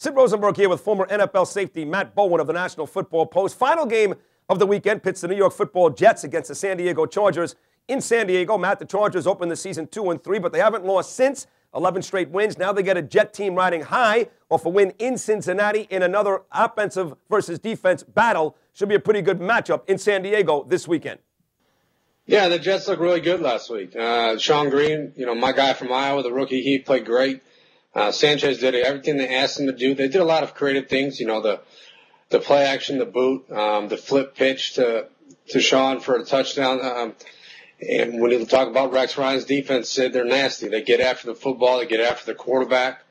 Sid Rosenberg here with former NFL safety Matt Bowen of the National Football Post. Final game of the weekend pits the New York Football Jets against the San Diego Chargers in San Diego. Matt, the Chargers opened the season 2-3, but they haven't lost since. 11 straight wins. Now they get a Jet team riding high off a win in Cincinnati in another offensive versus defense battle. Should be a pretty good matchup in San Diego this weekend. Yeah, the Jets looked really good last week. Sean Green, my guy from Iowa, the rookie, he played great. Sanchez did everything they asked him to do. They did a lot of creative things, the play action, the boot, the flip pitch to Sean for a touchdown. And when you talk about Rex Ryan's defense, Sid, they're nasty. They get after the football. They get after the quarterback.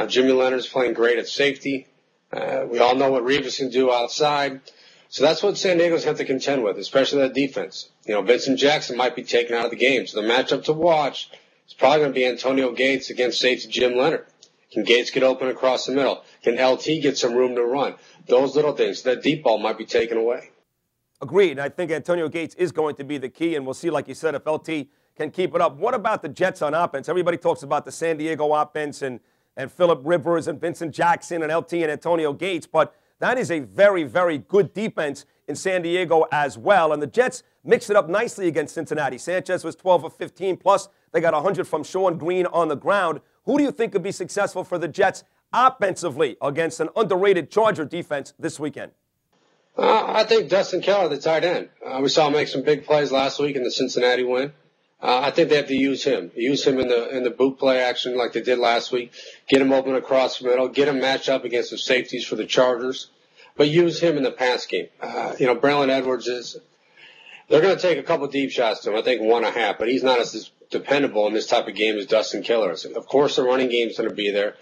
Jimmy Leonard's playing great at safety. We all know what Revis can do outside. So that's what San Diego's have to contend with, especially that defense. Vincent Jackson might be taken out of the game. So the matchup to watch is probably going to be Antonio Gates against safety Jim Leonard. Can Gates get open across the middle? Can LT get some room to run? Those little things. That deep ball might be taken away. Agreed. I think Antonio Gates is going to be the key, and we'll see, like you said, if LT can keep it up. What about the Jets on offense? Everybody talks about the San Diego offense and Phillip Rivers and Vincent Jackson and LT and Antonio Gates, but that is a very, very good defense in San Diego as well. And the Jets mixed it up nicely against Cincinnati. Sanchez was 12 of 15, plus they got 100 from Sean Green on the ground. Who do you think could be successful for the Jets offensively against an underrated Charger defense this weekend? I think Dustin Keller, the tight end. We saw him make some big plays last week in the Cincinnati win. I think they have to use him. Use him in the boot play action like they did last week. Get him open across the middle. Get him matched up against the safeties for the Chargers. But use him in the pass game. Braylon Edwards they're going to take a couple deep shots to him. I think 1.5, but he's not as dependable in this type of game as Dustin Keller is. Of course, the running game's going to be there.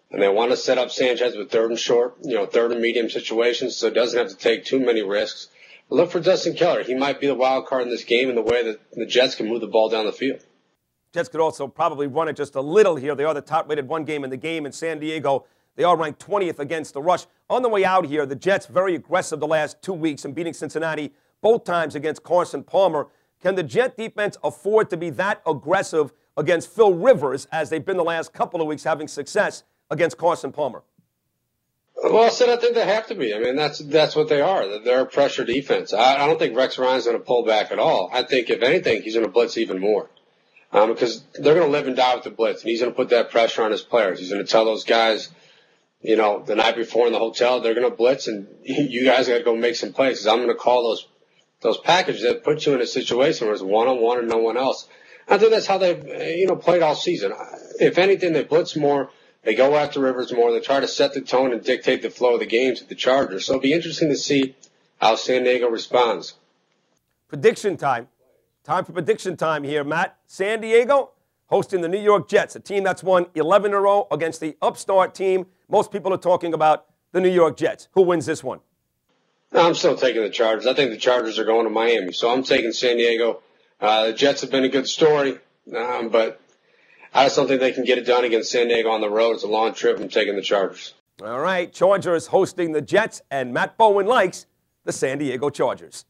And they want to set up Sanchez with third and short, third and medium situations, so it doesn't have to take too many risks. But look for Dustin Keller. He might be the wild card in this game in the way that the Jets can move the ball down the field. Jets could also probably run it just a little here. They are the top-rated run game in the game in San Diego. They are ranked 20th against the rush. On the way out here, the Jets very aggressive the last 2 weeks and beating Cincinnati both times against Carson Palmer. Can the Jet defense afford to be that aggressive against Phil Rivers as they've been the last couple of weeks having success against Carson Palmer? Well, Sid, I think they have to be. I mean, that's what they are. They're a pressure defense. I don't think Rex Ryan's going to pull back at all. I think, if anything, he's going to blitz even more because they're going to live and die with the blitz, and he's going to put that pressure on his players. He's going to tell those guys, the night before in the hotel, they're going to blitz, and you guys got to go make some plays. I'm going to call those packages that put you in a situation where it's one-on-one and no one else. I think that's how they've played all season. If anything, they blitz more. They go after Rivers more. They try to set the tone and dictate the flow of the games at the Chargers. So it'll be interesting to see how San Diego responds. Prediction time. Time for prediction time here, Matt. San Diego hosting the New York Jets, a team that's won 11 in a row against the upstart team. Most people are talking about the New York Jets. Who wins this one? I'm still taking the Chargers. I think the Chargers are going to Miami. So I'm taking San Diego. The Jets have been a good story, but I just don't think they can get it done against San Diego on the road. It's a long trip. I'm taking the Chargers. All right, Chargers hosting the Jets, and Matt Bowen likes the San Diego Chargers.